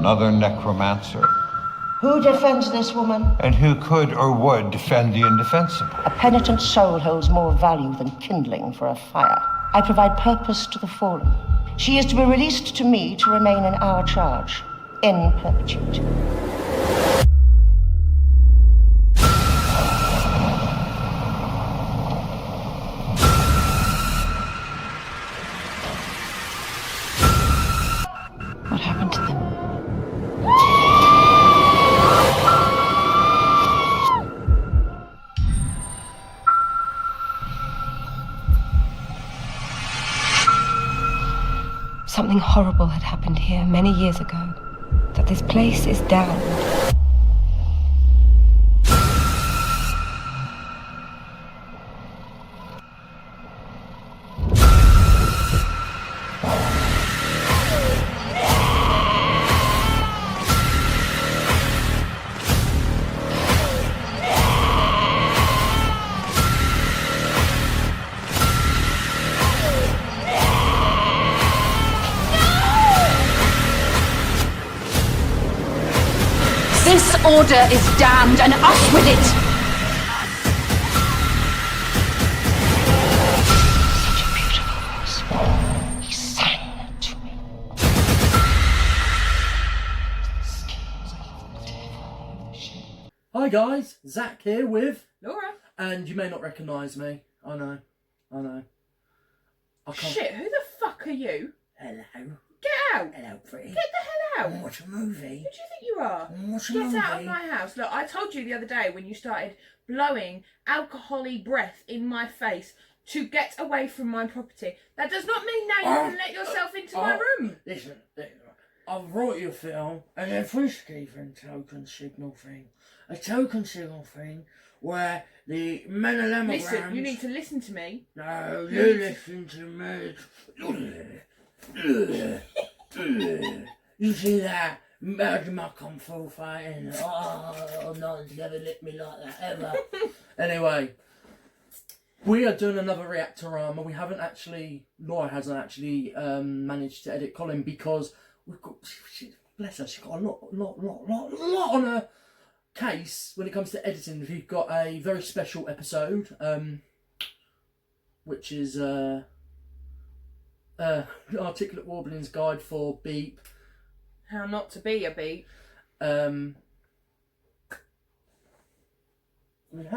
another necromancer. Who defends this woman? And who could or would defend the indefensible? A penitent soul holds more value than kindling for a fire. I provide purpose to the fallen. She is to be released to me to remain in our charge, in perpetuity. What happened to them? Something horrible had happened here many years ago. That this place is damned. This order is damned, and us with it! Such a beautiful voice. He sang to me. Hi guys, Zach here with Laura. and you may not recognise me. I know. I can't. Shit, who the fuck are you? Hello. Get out! Hello, pretty. Get the hell out! Watch a movie. Who do you think you are? Watch a Get movie. out of my house. Look, I told you the other day when you started blowing alcohol-y breath in my face to get away from my property. That does not mean now you can let yourself into my room. Listen, I've brought you a film, and a Friskiven token signal thing. A token signal thing where the menelemmograms... Listen, you need to listen to me. No, you listen to me. You see that? Magma come full fighting. Oh, no one's ever licked me like that, ever. Anyway, we are doing another Reactorama. We haven't actually, Laura hasn't actually managed to edit Colin because we've got, bless her, she's got a lot on her case when it comes to editing. We've got a very special episode, which is Articulate Warbling's Guide for Beep. How not to be a beep. How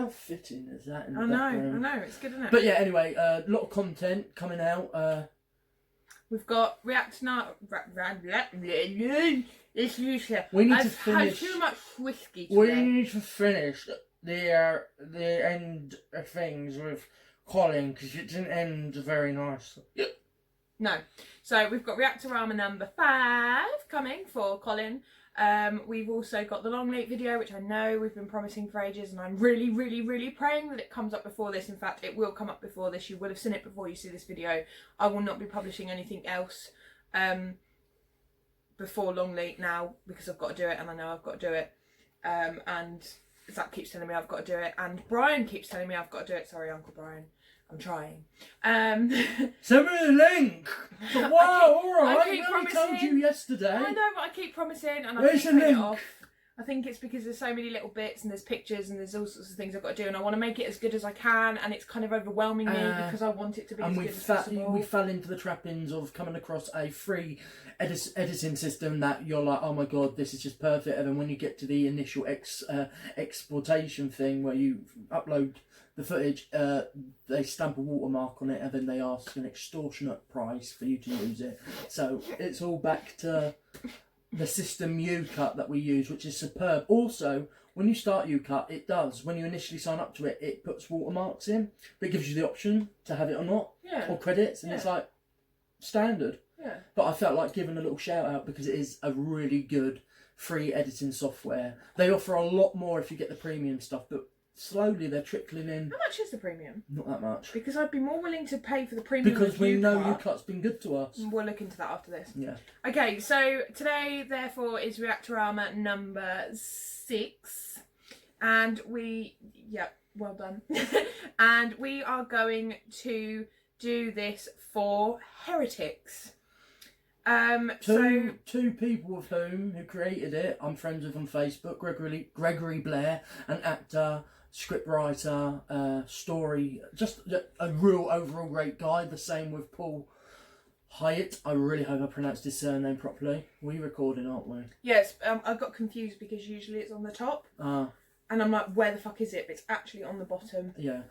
fitting is that in the I background? know, it's good, isn't it? But yeah, anyway, a lot of content coming out. We've got Reactorama. It's useless. We need to I've finish. had too much whiskey We today. need to finish the end of things with Colin because it didn't end very nicely. No. So we've got Reactorama number 5 coming for Colin. We've also got the long leak video, which I know we've been promising for ages, and I'm really praying that it comes up before this. In fact, it will come up before this. You will have seen it before you see this video. I will not be publishing anything else before long leak now because I've got to do it, and I know I've got to do it. And Zach keeps telling me I've got to do it, and Brian keeps telling me I've got to do it. Sorry, Uncle Brian. I'm trying. Send me the link. So, wow, alright. I told you yesterday. I know, but I keep promising and I Where's keep the putting it link? off. I think it's because there's so many little bits and there's pictures and there's all sorts of things I've got to do, and I want to make it as good as I can, and it's kind of overwhelming me because I want it to be as good as possible. We fell into the trappings of coming across a free editing system that you're like, oh my god, this is just perfect, and then when you get to the initial exportation thing where you upload the footage, they stamp a watermark on it and then they ask an extortionate price for you to use it. So it's all back to the system UCut that we use, which is superb. Also, when you start UCut, it does, when you initially sign up to it, it puts watermarks in, but it gives you the option to have it or not, or credits, and it's like standard. But I felt like giving a little shout out because it is a really good free editing software. They offer a lot more if you get the premium stuff, but slowly they're trickling in. How much is the premium? Not that much. Because I'd be more willing to pay for the premium Because we know UCut. UCut's been good to us. We'll look into that after this. Yeah. Okay, so today, therefore, is Reactorama number 6. And well done. And we are going to do this for Heretiks. Two people with who created it, I'm friends with on Facebook, Gregory Blair, an actor, scriptwriter, story, just a real overall great guy. The same with Paul Hyatt. I really hope I pronounced his surname properly. We're recording, aren't we? Yes, I got confused because usually it's on the top. And I'm like, where the fuck is it? But it's actually on the bottom. Yeah.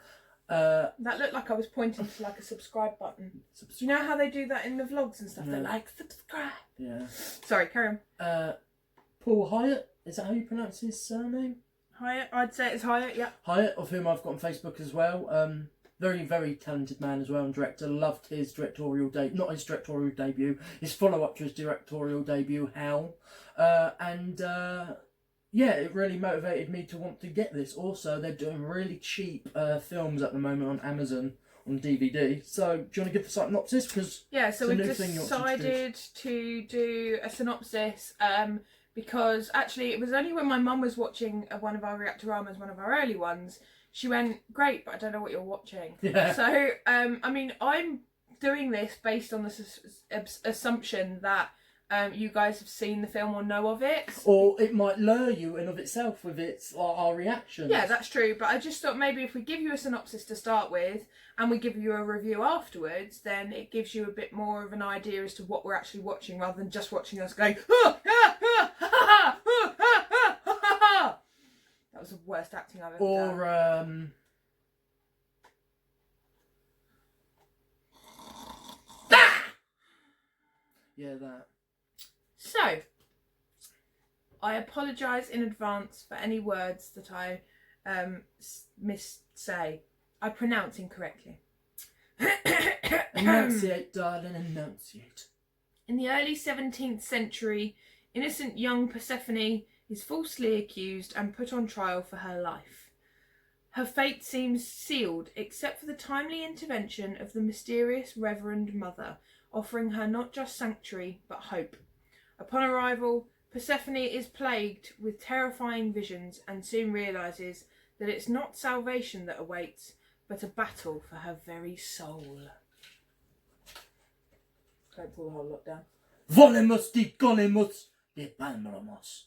That looked like I was pointing to like a subscribe button. You know how they do that in the vlogs and stuff? Yeah. They're like, subscribe. Yeah. Sorry, carry on. Paul Hyatt, is that how you pronounce his surname? Hyatt, I'd say it's Hyatt, yeah. Hyatt, of whom I've got on Facebook as well. Very, very talented man as well and director. Loved his directorial not his directorial debut, his follow-up to his directorial debut, Hell. Yeah, it really motivated me to want to get this. Also, they're doing really cheap films at the moment on Amazon on DVD. So, do you want to give the synopsis? Because yeah, so we've decided to do a synopsis because actually it was only when my mum was watching one of our Reactoramas, one of our early ones, she went, great, but I don't know what you're watching. Yeah. So, I mean, I'm doing this based on the assumption that you guys have seen the film or know of it. Or it might lure you in of itself with our reactions. Yeah, that's true. But I just thought maybe if we give you a synopsis to start with and we give you a review afterwards, then it gives you a bit more of an idea as to what we're actually watching rather than just watching us going, ah, ah, ah, ha, ha, ah, ah, ah, ha, ha, ha. That was the worst acting I've ever done. Yeah, that. So, I apologise in advance for any words that I missay. I pronounce incorrectly. Enunciate, darling, enunciate. In the early 17th century, innocent young Persephone is falsely accused and put on trial for her life. Her fate seems sealed except for the timely intervention of the mysterious Reverend Mother, offering her not just sanctuary but hope. Upon arrival, Persephone is plagued with terrifying visions and soon realises that it's not salvation that awaits, but a battle for her very soul. Don't pull the whole lot down. Volemus di golemus de palmamos.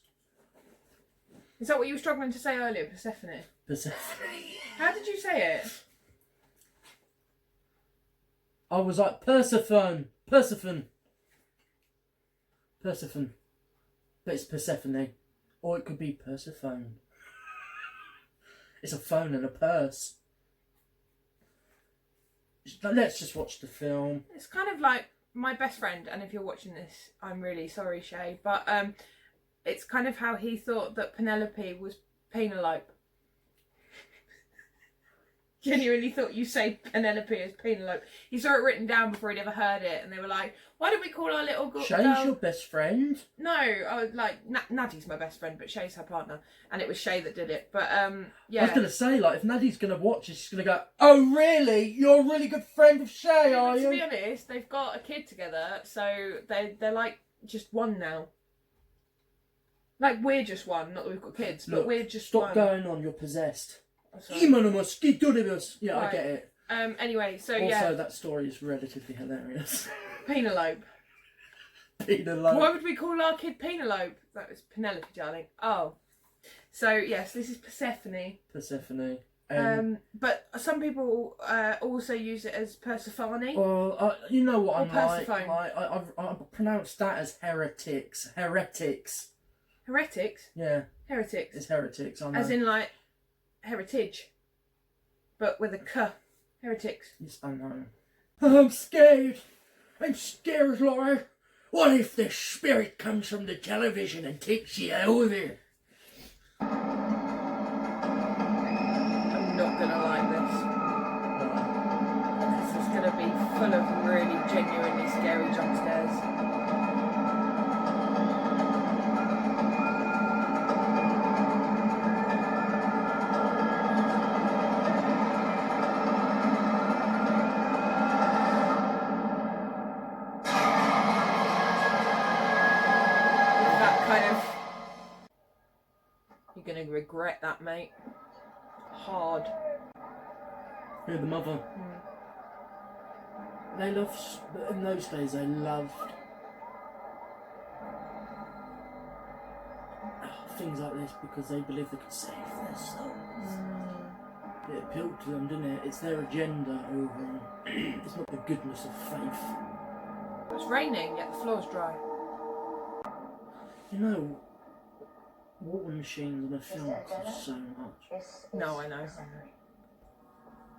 Is that what you were struggling to say earlier, Persephone? Persephone. How did you say it? I was like, Persephone. But it's Persephone. Or it could be Persephone. It's a phone and a purse. Let's just watch the film. It's kind of like my best friend, and if you're watching this, I'm really sorry, Shay, but it's kind of how he thought that Penelope was Penelope. Genuinely thought you say Penelope as Penelope. He saw it written down before he'd ever heard it, and they were like, why don't we call our little girl... Shay's your best friend? No, I was like, Naddy's my best friend, but Shay's her partner, and it was Shay that did it, but yeah. I was going to say, like, if Naddy's going to watch it, she's going to go, oh really? You're a really good friend of Shay, yeah, are you? To be honest, they've got a kid together, so they're like just one now. Like, we're just one, not that we've got kids, but Look, we're just stop one. Stop going on, you're possessed. Oh, Yeah, right. I get it. Anyway, so also, yeah. that story is relatively hilarious. Penelope. Penelope. Why would we call our kid Penelope? That was Penelope, darling. Oh. So, yes, this is Persephone. Persephone. But some people also use it as Persephone. Well, you know what or I'm Persephone. like. I pronounced that as heretics. Heretics. Heretics? Yeah. Heretics. It's heretics, I know. As in, like, heritage. But with a K. Heretics. Yes, I know. I'm scared. I'm scared, Laura. What if the spirit comes from the television and takes you over? I'm not gonna like this. This is gonna be full of really genuinely scary jump scares. You're gonna regret that, mate. Hard. Who, the mother? They loved, in those days they loved things like this because they believe they could save their souls. It appealed to them, didn't it? It's their agenda over. It's not the goodness of faith. It's raining, yet the floor's dry. You know, water machines in a film cost so much. No, I know.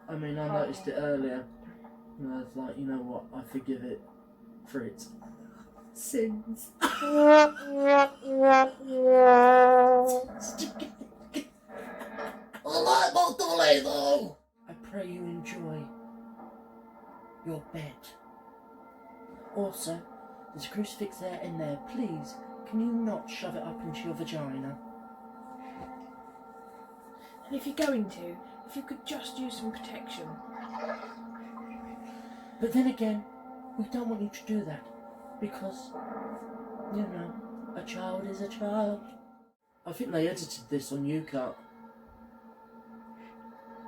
I mean, I noticed it earlier. And I was like, you know what? I forgive it for its sins. I pray you enjoy your bed. Also, there's a crucifix there in there. Please, can you not shove it up into your vagina? And if you're going to, if you could just use some protection. But then again, we don't want you to do that. Because, you know, a child is a child. I think they edited this on UCut.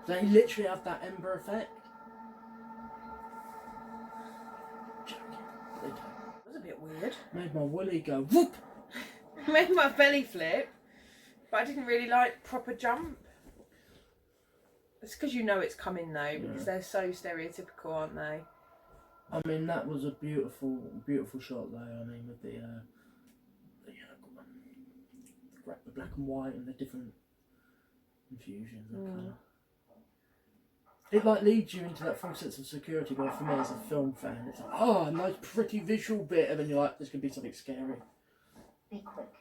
They literally have that Ember effect. They don't. That was a bit weird. Made my woolly go whoop. Made my belly flip, but I didn't really like proper jump. It's because you know it's coming though, because they're so stereotypical, aren't they? I mean, that was a beautiful, beautiful shot though. I mean, with the black and white and the different infusions of colour. It like leads you into that full sense of security. But for me, as a film fan, it's like, oh, a nice, pretty visual bit, and then you're like, there's gonna be something scary. Be quick.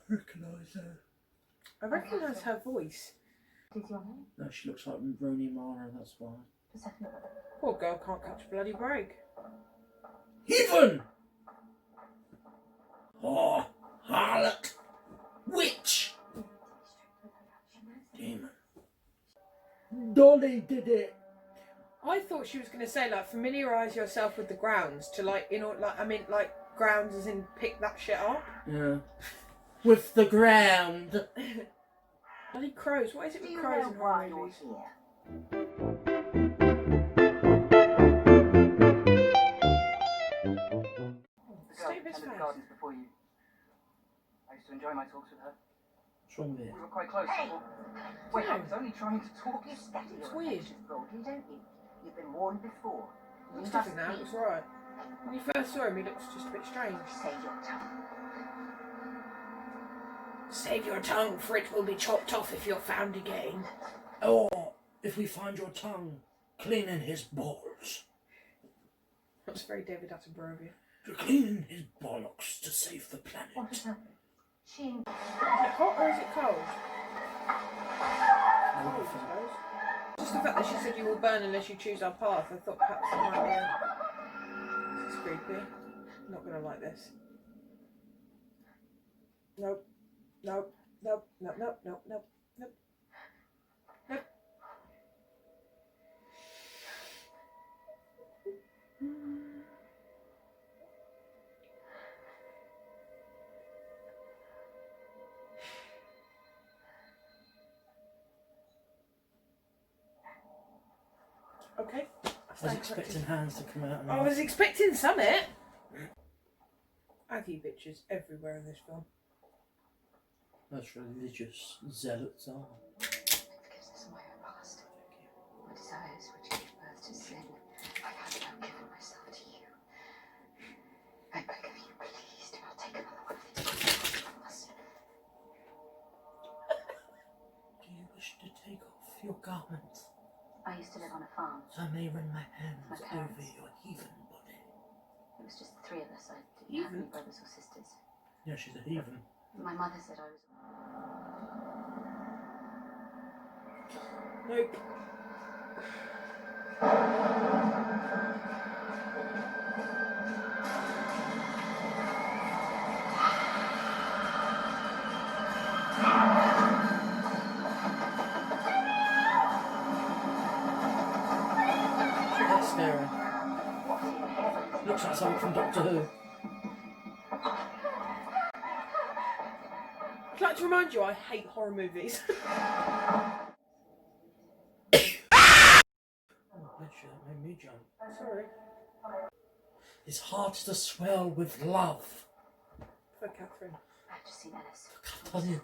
I recognise her. I recognise her voice. Is your name? No, she looks like Rooney Mara, that's why. Persephone. Poor girl can't catch a bloody break. Heathen! Oh, harlot! Witch! Demon. Dolly did it! I thought she was going to say, like, familiarise yourself with the grounds to, like, you know, like, I mean, like, grounds as in pick that shit up. Yeah. With the ground. Bloody crows. What is it with crows in horror movies? Stupid face. Gardens before you. I used to enjoy my talks with her. What's wrong with it? We were quite close. Wait, I was only trying to talk. You scatter It's your weird. affections broadly, don't you? You've been warned before. Looks different now, it's alright. When you first saw him, he looks just a bit strange. Save your tongue. Save your tongue, for it will be chopped off if you're found again. Or, if we find your tongue, cleaning his balls. That's very David Attenborough of you. You're cleaning his bollocks to save the planet. What is happening? She... Is it hot or is it cold? Cold, I suppose. Just the fact that she said you will burn unless you choose our path, I thought perhaps it might be a... This is creepy. I'm not going to like this. Nope. Nope. Nope. Nope. Nope. Nope. Nope. Nope. Nope. Okay. I was expecting hands to come out. And I was expecting summit. Aggie bitches everywhere in this film. Most religious zealots are. Forgiveness of my own past. My desires which gave birth to sin. I have now given myself to you. I beg of you, please do not take another one of these from us. Do you wish to take off your garments? I used to live on a farm. So I may run my hands My over parents. your heathen body. It was just the three of us. I didn't have any brothers or sisters. Yeah, she's a heathen. My mother said I was... Nope. That's scary. Looks like something from Doctor Who. I'd like to remind you I hate horror movies. Oh, bless you, that made me jump. Sorry. His heart is a swell with love. For Catherine. I've just seen Ellis. Come on.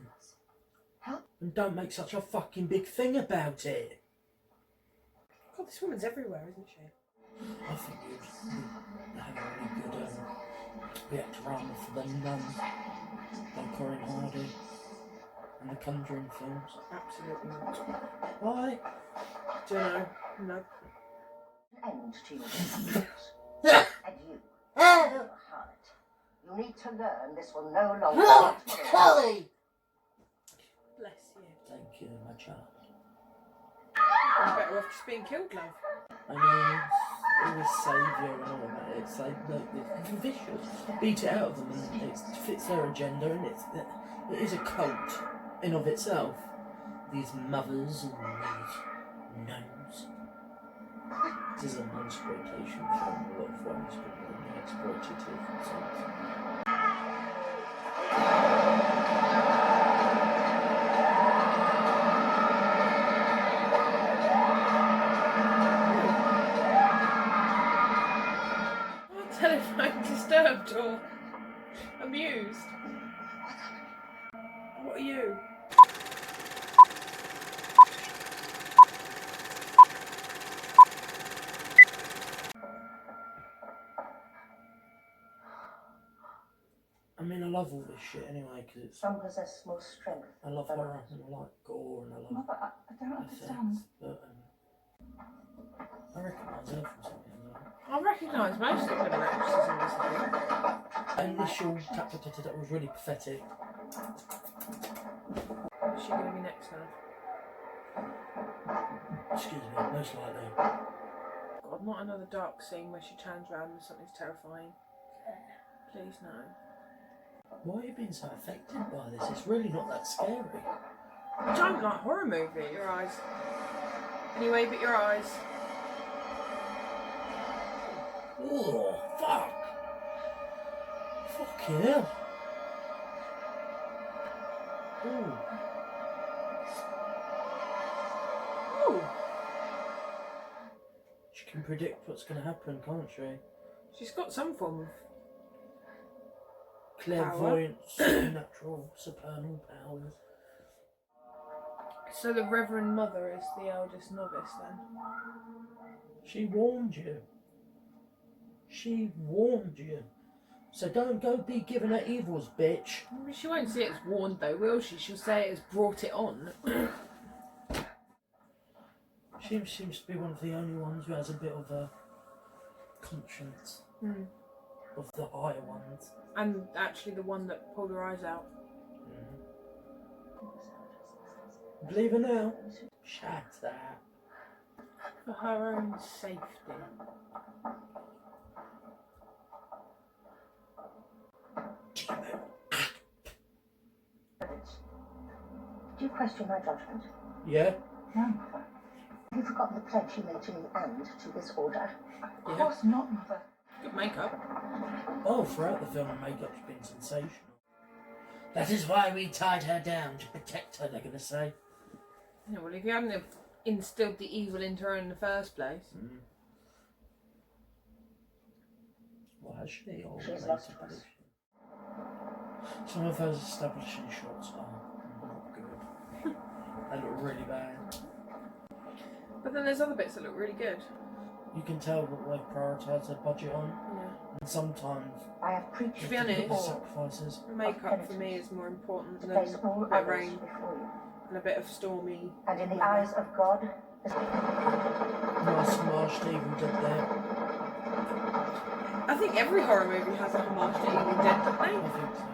Help? And don't make such a fucking big thing about it. God, this woman's everywhere, isn't she? I think you'd have a really good Reactorama for the Nun by Corinne Hardy and the Conjuring films. Absolutely not. Why? Don't know. No. End to your disappearance. And you, harlot, you need to learn this will no longer be tolerated. Bless you. Thank you, my child. I'm better off just being killed, love. I mean, it was saviour and all that. It's like, look, it's vicious. Beat it out of them, and it fits their agenda, and it is a cult in of itself. These mothers and these nuns. This is an exploitation film, a lot of ways, but in an exploitative sense. Telephone disturbed or amused. What are you? I mean, I love all this shit anyway, because it's. Some possess more strength. I love horror, and I like gore, and I love. Mother, I don't understand. effects, but I recognise her from something. I recognise most of the actresses in this film. Initial tap that was really pathetic. Who's she going to be next now? Excuse me, most likely. God, not another dark scene where she turns around and something's terrifying. Please no. Why are you being so affected by this? It's really not that scary. I don't like horror movie. Your eyes. Anyway, but your eyes. Oh, fuck! Fuck yeah! Ooh. Ooh. She can predict what's going to happen, can't she? She's got some form of Clairvoyance, supernatural, supernal powers. So the Reverend Mother is the eldest novice then? She warned you. She warned you. So don't go be giving her evils, bitch. She won't see it as warned though, will she? She'll say it as brought it on. She seems to be one of the only ones who has a bit of a conscience of the higher ones. And actually the one that pulled her eyes out. Believe her now. Shut up. For her own safety. Do you question my judgment? Yeah? No, Mother. Have you forgotten the pledge you made to me and to this order? Of course not, Mother. Good makeup. Oh, throughout the film, the makeup's been sensational. That is why we tied her down, to protect her, they're going to say. Yeah, well, if you hadn't have instilled the evil into her in the first place. Well, has she? Or She's later lost to us. prediction? Some of those establishing shots are not good. They look really bad. But then there's other bits that look really good. You can tell what they prioritise their budget on. Yeah. And sometimes I have preached To be to honest, you the all sacrifices. The makeup for me is more important to than place a all bit of others rain before you. and a bit of stormy. And in the eyes of God, Nice homage to Evil Dead there. I think every horror movie has a homage to Evil Dead, don't I they? think so.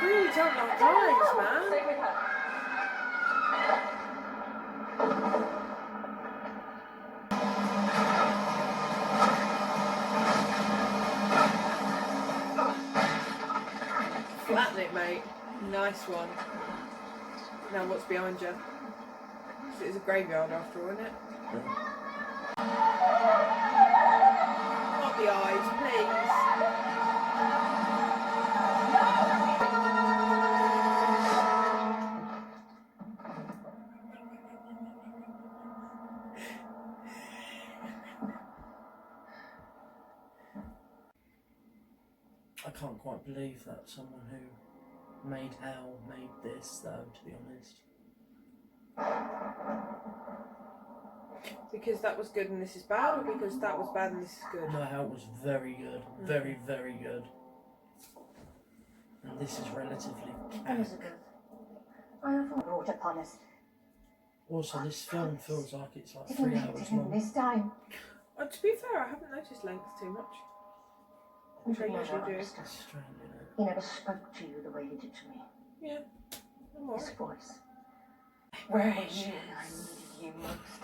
Really don't like eyes, man. Stay with her. Flatten it, mate. Nice one. Now what's behind you? It's a graveyard after all, isn't it? Not the eyes, please. quite believe that someone who made Hell made this, though, to be honest. Because that was good and this is bad, or because that was bad and this is good? No, Hell was very good. Very, very good. And this is relatively Elizabeth, I have brought upon us. Also, this film feels like it's like It'll 3 make to hours him long. this time. To be fair, I haven't noticed length too much. Which I He never usually do. understood. It's strange, isn't it? He never spoke to you the way he did to me. Yeah. I'm His alright. voice. Where were you when I needed you most?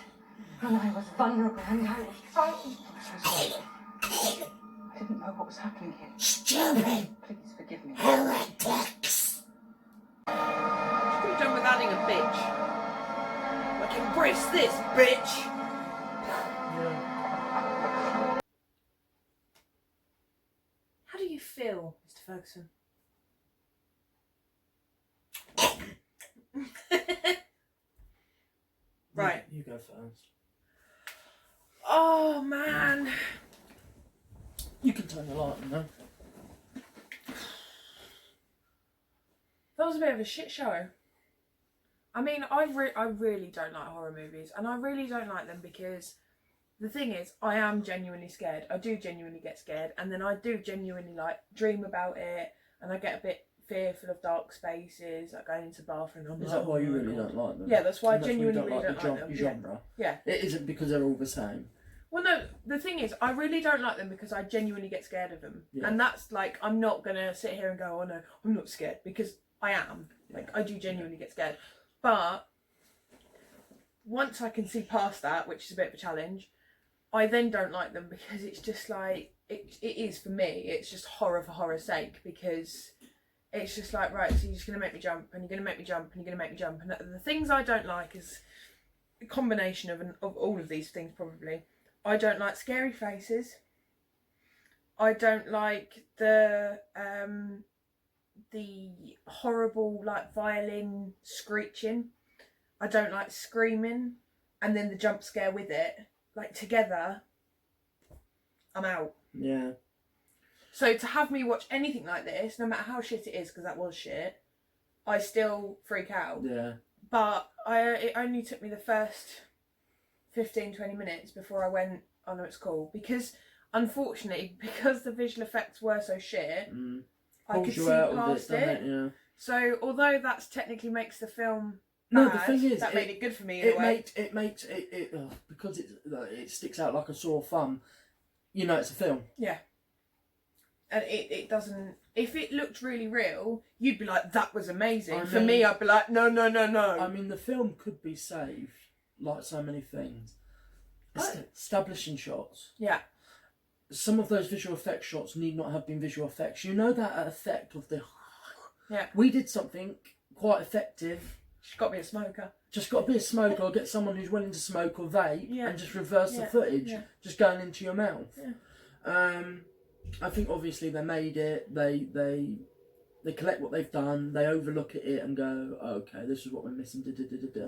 And I was vulnerable and I was frightened. I'm so sorry. I didn't know what was happening here. Stupid! Please forgive me. Heretiks! Should have done with adding a bitch. Like, embrace this, bitch! Yeah. How do you feel, Mr. Ferguson? Right. You go first. Oh, man. You can turn the light on now. That was a bit of a shit show. I mean, I really don't like horror movies, and I really don't like them because the thing is, I am genuinely scared. I do genuinely get scared, and then I do genuinely like dream about it, and I get a bit fearful of dark spaces, like going into the bathroom. I'm Is like, that why you oh my really God. don't like them? Yeah, that's why I And that's genuinely why you don't like them. the genre. Yeah. It isn't because they're all the same. Well, no, the thing is, I really don't like them because I genuinely get scared of them. Yeah. And that's like, I'm not going to sit here and go, oh no, I'm not scared, because I am. Like, I do genuinely get scared. But once I can see past that, which is a bit of a challenge, I then don't like them because it's just like, it is for me, it's just horror for horror's sake, because it's just like, right, so you're just going to make me jump, and you're going to make me jump, and you're going to make me jump. And the things I don't like is a combination of all of these things, probably. I don't like scary faces. I don't like the horrible like violin screeching. I don't like screaming and then the jump scare with it. Like together, I'm out. Yeah. So to have me watch anything like this, no matter how shit it is, because that was shit, I still freak out. Yeah. But it only took me the first 15-20 minutes before I went, oh no, it's cool. Because unfortunately, because the visual effects were so shit, I could see past it. Yeah. So although that's technically makes the film No, bad, the thing is, that made it good for me in a way. It makes it because it sticks out like a sore thumb. You know, it's a film. Yeah. And it doesn't. If it looked really real, you'd be like, that was amazing. For me, I'd be like, no. I mean, the film could be saved like so many things. Establishing shots. Yeah. Some of those visual effects shots need not have been visual effects. You know that effect of the. Yeah. We did something quite effective. She's got to be a smoker. Just got a bit of smoke, or get someone who's willing to smoke or vape, and just reverse the footage, just going into your mouth. Yeah. I think obviously they made it. They collect what they've done. They overlook at it and go, oh, okay, this is what we're missing.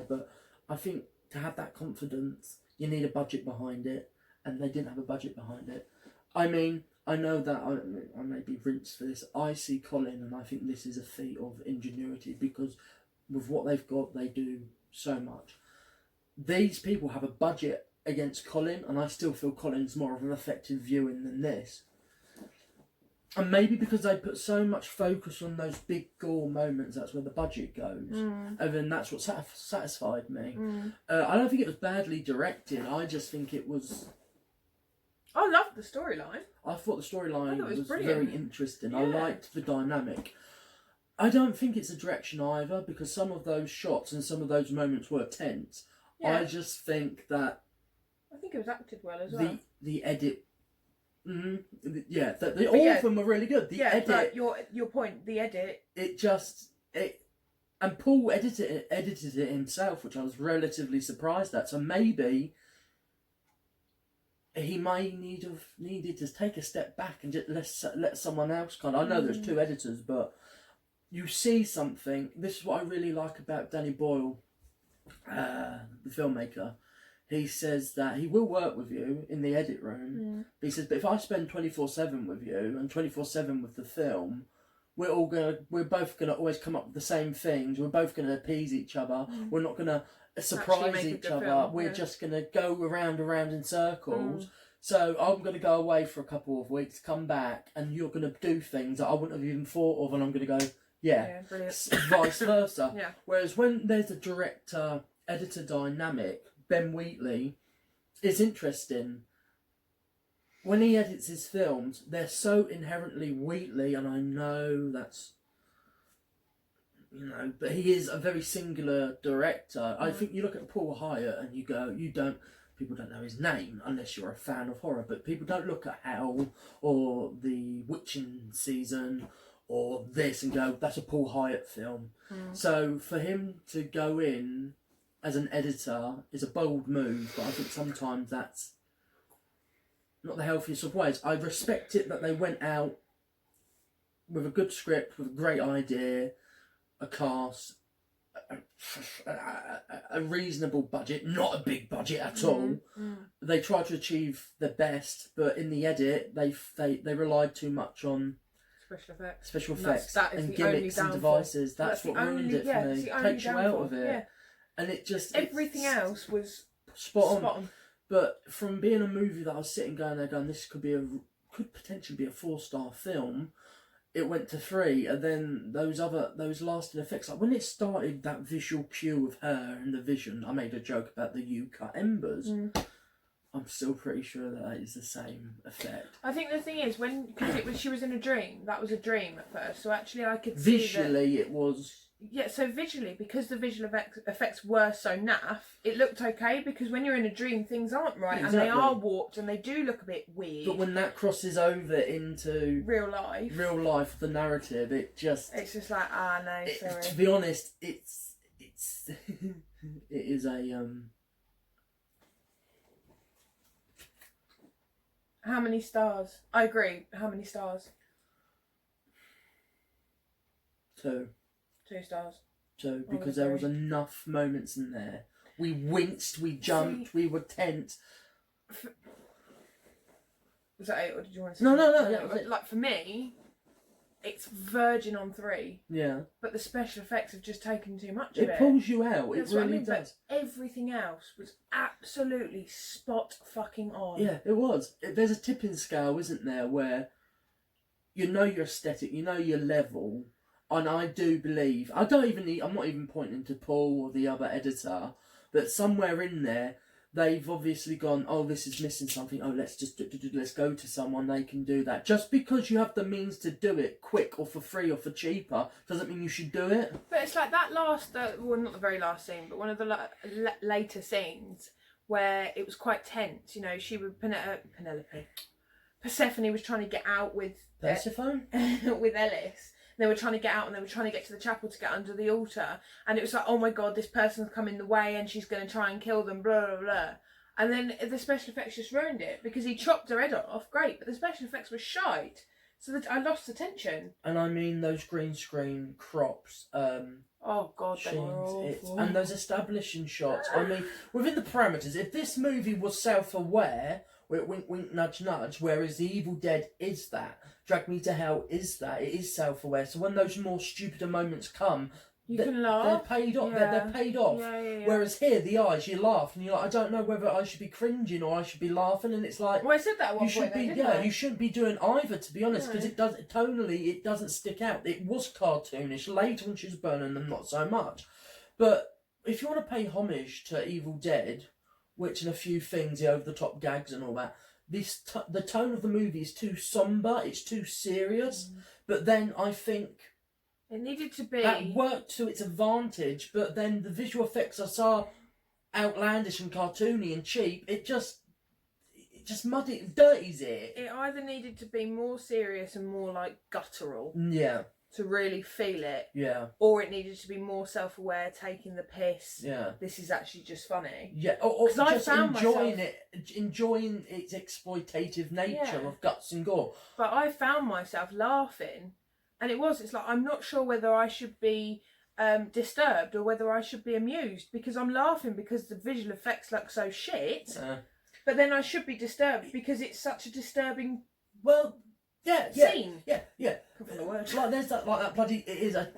But I think to have that confidence, you need a budget behind it, and they didn't have a budget behind it. I mean, I know that I may be rinsed for this. I see Colin, and I think this is a feat of ingenuity because with what they've got, they do so much. These people have a budget against Colin, and I still feel Colin's more of an effective viewing than this. And maybe because they put so much focus on those big gore moments, that's where the budget goes. And then that's what satisfied me. I don't think it was badly directed. I just think it was... I loved the storyline. I thought the storyline was brilliant. very interesting. Yeah. I liked the dynamic. I don't think it's a direction either, because some of those shots and some of those moments were tense. Yeah. I just think that... I think it was acted well as well. The edit... yeah, all of them were really good. The edit... but your point, the edit... And Paul edited it himself, which I was relatively surprised at. So maybe he may needed to take a step back and just let someone else kind of... I know there's two editors, but you see something. This is what I really like about Danny Boyle, the filmmaker. he says that he will work with you in the edit room. But he says, but if I spend 24/7 with you and 24/7 with the film, we're both gonna always come up with the same things. We're both gonna appease each other. We're not gonna surprise make a each good other. film, We're yeah. just gonna go around in circles. So I'm gonna go away for a couple of weeks, come back, and you're gonna do things that I wouldn't have even thought of, and I'm gonna go, yeah, brilliant. vice versa. Yeah. Whereas when there's a director-editor dynamic, Ben Wheatley, it's interesting. When he edits his films, they're so inherently Wheatley, and I know that's, but he is a very singular director. I think you look at Paul Hyatt and you go, people don't know his name unless you're a fan of horror, but people don't look at Howl or The Witching Season or this and go, that's a Paul Hyatt film. So for him to go in as an editor is a bold move, but I think sometimes that's not the healthiest of ways. I respect it that they went out with a good script, with a great idea, a cast, a reasonable budget, not a big budget at all. They tried to achieve the best, but in the edit, they relied too much on special effects and gimmicks and devices. That's what ruined it for me. Takes you out of it. Yeah. And it just... Everything else was spot on. But from being a movie that I was sitting going there going, this could potentially be a 4-star film, it went to 3, and then those lasting effects, like when it started, that visual cue of her and the vision, I made a joke about the You Cut Embers. I'm still pretty sure that is the same effect. I think the thing is, because she was in a dream, that was a dream at first, so actually I could visually it was... Yeah, so visually, because the visual effects were so naff, it looked okay, because when you're in a dream, things aren't right, Exactly. and they are warped, and they do look a bit weird. But when that crosses over into real life, the narrative, it just... It's just like, no, sorry. To be honest, it's it is a... How many stars? I agree. How many stars? 2. 2 stars. 2, because there was enough moments in there. We winced, we jumped, we were tense. Was that 8, or did you want to say? No, yeah, like for me, it's verging on 3. Yeah. But the special effects have just taken too much of it. It pulls you out. That's it really does. But everything else was absolutely spot fucking on. Yeah, it was. There's a tipping scale, isn't there, where you know your aesthetic, you know your level, and I do believe, I'm not even pointing to Paul or the other editor, but somewhere in there, they've obviously gone, oh, this is missing something. Oh, let's go to someone, they can do that. Just because you have the means to do it quick or for free or for cheaper doesn't mean you should do it. But it's like that last, well, not the very last scene, but one of the later scenes where it was quite tense. You know, she would Persephone was trying to get out with Persephone with Ellis. They were trying to get out, and they were trying to get to the chapel to get under the altar, and it was like, oh my god, this person's come in the way and she's going to try and kill them, blah blah blah. And then the special effects just ruined it, because he chopped her head off, great, but the special effects were shite, so that I lost the tension. And I mean those green screen crops, oh god, they were awful. And those establishing shots, I mean, within the parameters, if this movie was self-aware, where it wink wink nudge nudge, whereas The Evil Dead is that, Drag Me to Hell is that, it is self-aware, so when those more stupider moments come, you can laugh. They're paid off. Yeah. They're paid off. Yeah. Whereas here, the eyes, you laugh, and you're like, I don't know whether I should be cringing or I should be laughing, and it's like, well, I said that at one point. You shouldn't be doing either, to be honest, because it doesn't stick out. It was cartoonish. Later when she was burning them, not so much. But if you want to pay homage to Evil Dead, which in a few things, the over the top gags and all that, the tone of the movie is too somber. It's too serious. But then I think it needed to be. That worked to its advantage, but then the visual effects are so outlandish and cartoony and cheap, it just dirties it. It either needed to be more serious and more like guttural. Yeah. To really feel it. Yeah. Or it needed to be more self-aware, taking the piss. Yeah. This is actually just funny. Yeah. Or just enjoying its exploitative nature of guts and gore. But I found myself laughing. And it's like, I'm not sure whether I should be disturbed or whether I should be amused, because I'm laughing because the visual effects look so shit. But then I should be disturbed because it's such a disturbing scene. Yeah. From the word. Like there's that, like that bloody. It is a.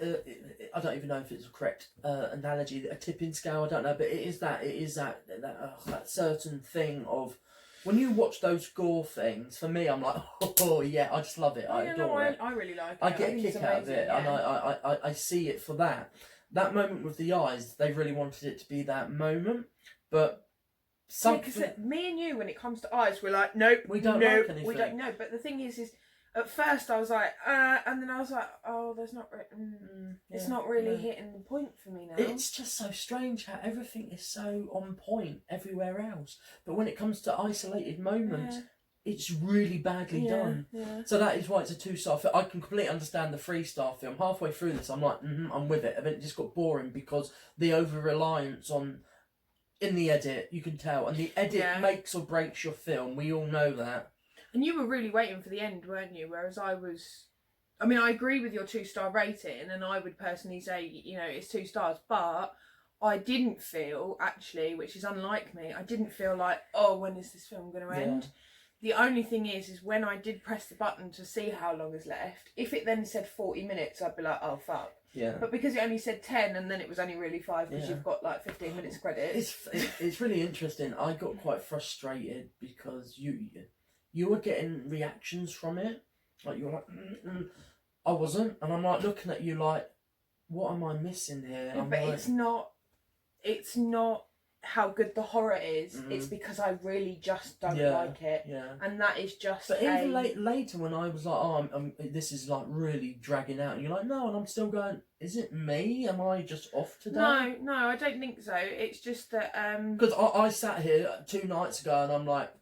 I don't even know if it's a correct analogy. A tipping scale. I don't know, but it is that. It is that certain thing of. When you watch those gore things, for me, I'm like, oh yeah, I just love it. I adore it. I really like it. I get a think kick it's out of amazing, it, yeah. and I see it for that. That moment with the eyes, they really wanted it to be that moment, but something. Because me and you, when it comes to eyes, we're like, nope, We don't nope, like anything. we don't know. But the thing is at first I was like, and then I was like, oh, there's not, it's not really hitting the point for me now. It's just so strange how everything is so on point everywhere else, but when it comes to isolated moments, it's really badly done. Yeah. So that is why it's a 2-star film. I can completely understand the 3-star film. Halfway through this, I'm like, I'm with it. And then it just got boring because the over-reliance on, in the edit, you can tell. And the edit makes or breaks your film. We all know that. And you were really waiting for the end, weren't you? Whereas I agree with your 2-star rating, and I would personally say, it's 2 stars, but I didn't feel, actually, which is unlike me, I didn't feel like, oh, when is this film going to end? The only thing is when I did press the button to see how long is left, if it then said 40 minutes, I'd be like, oh, fuck. Yeah. But because it only said 10 and then it was only really 5 because you've got like 15 minutes credits. It's really interesting. I got quite frustrated because you were getting reactions from it. Like, you were like, I wasn't. And I'm like looking at you like, what am I missing here? Yeah, but like, it's not how good the horror is. It's because I really just don't like it. Yeah. And that is just. But even later when I was like, oh, this is like really dragging out, and you're like, no, and I'm still going, is it me? Am I just off today? No, I don't think so. It's just that. Because I sat here 2 nights ago and I'm like,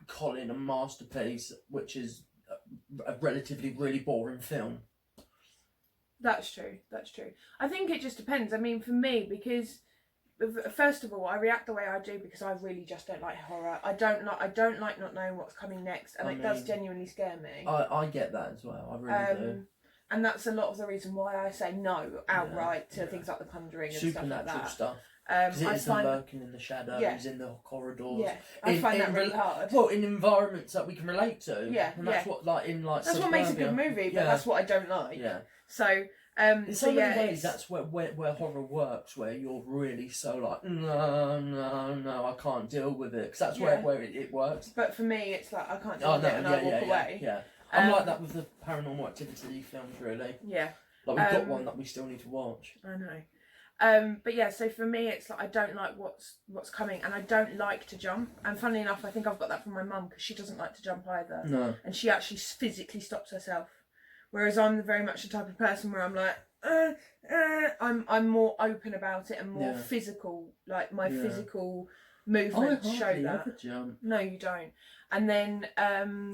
Colin, a masterpiece, which is a relatively really boring film. That's true. I think it just depends. I mean, for me, because first of all, I react the way I do because I really just don't like horror. I don't like not knowing what's coming next, and it does genuinely scare me. I get that as well. I really do. And that's a lot of the reason why I say no outright to things like The Conjuring and supernatural stuff. Because it's lurking in the shadows, in the corridors. Yeah, I find that really hard. Well, in environments that we can relate to. Yeah, and that's what that's what makes a good movie, but that's what I don't like. Yeah. So. In so many ways, that's where horror works, where you're really so like, no, I can't deal with it, because that's where it works. But for me, it's like, I can't deal with it, and I walk away. Yeah. I'm like that with the Paranormal Activity films, really. Yeah. Like, we've got one that we still need to watch. I know. But yeah, so for me, it's like, I don't like what's coming, and I don't like to jump. And funnily enough, I think I've got that from my mum, because she doesn't like to jump either. No. And she actually physically stops herself. Whereas I'm very much the type of person where I'm like, I'm more open about it and more physical. Like, my physical movements show that. Ever jump. No, you don't. And then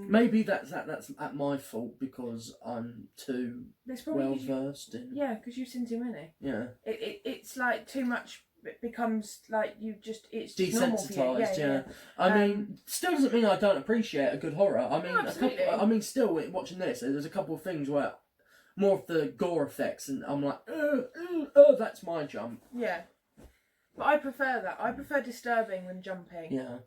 maybe that's at my fault because I'm too well versed in. Yeah, because you've seen too many. Yeah. It's like too much. It becomes like it's desensitized. Yeah. I mean, still doesn't mean I don't appreciate a good horror. I mean, still watching this, there's a couple of things where more of the gore effects, and I'm like, that's my jump. Yeah, but I prefer that. I prefer disturbing than jumping. Yeah.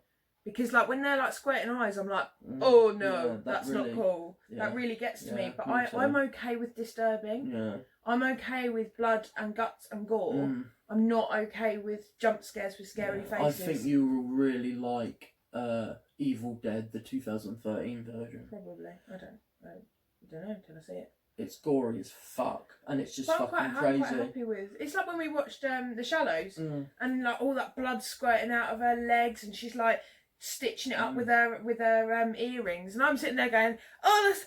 Because like when they're like squirting eyes, I'm like, oh no, that's really, not cool. Yeah. That really gets to me. But I'm okay with disturbing. Yeah. I'm okay with blood and guts and gore. I'm not okay with jump scares with scary faces. I think you will really like Evil Dead, the 2013 version. Probably. I don't know until I see it. It's gory as fuck, and it's just fucking crazy. I'm quite happy with. It's like when we watched The Shallows, and like all that blood squirting out of her legs, and she's like stitching it up with her earrings, and I'm sitting there going, oh, that's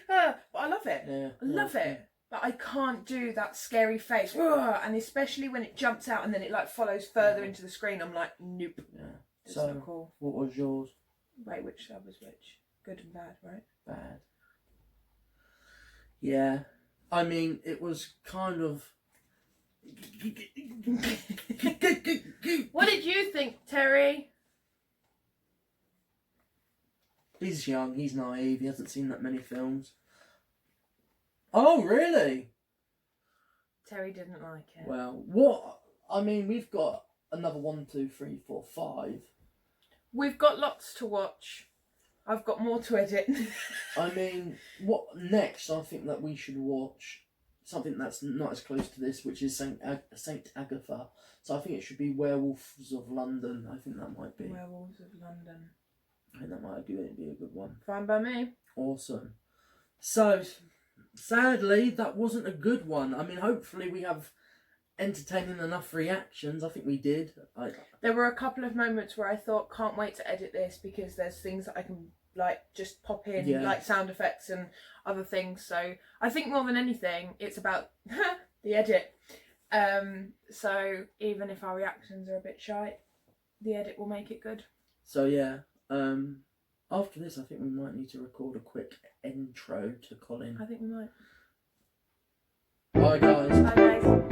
but I love it. Yeah, I love it. But I can't do that scary face, and especially when it jumps out and then it like follows further into the screen. I'm like, nope. Yeah. It's so not cool. What was yours? Wait, which sub was which? Good and bad, right? Bad. Yeah, I mean, it was kind of. What did you think, Terry? He's young, he's naive, he hasn't seen that many films. Oh, really? Terry didn't like it. Well, what? I mean, we've got another 1, 2, 3, 4, 5. We've got lots to watch. I've got more to edit. I mean, what next? I think that we should watch something that's not as close to this, which is Saint Agatha. So I think it should be Werewolves of London. I think that might be. Werewolves of London. I think that might be a good one. Fine by me. Awesome. So, sadly, that wasn't a good one. I mean, hopefully we have entertaining enough reactions. I think we did. There were a couple of moments where I thought, can't wait to edit this because there's things that I can like just pop in, Yeah. like sound effects and other things. So I think more than anything, it's about the edit. So even if our reactions are a bit shy, the edit will make it good. So yeah. After this, I think we might need to record a quick intro to Colin. I think we might. Bye, guys. Bye guys.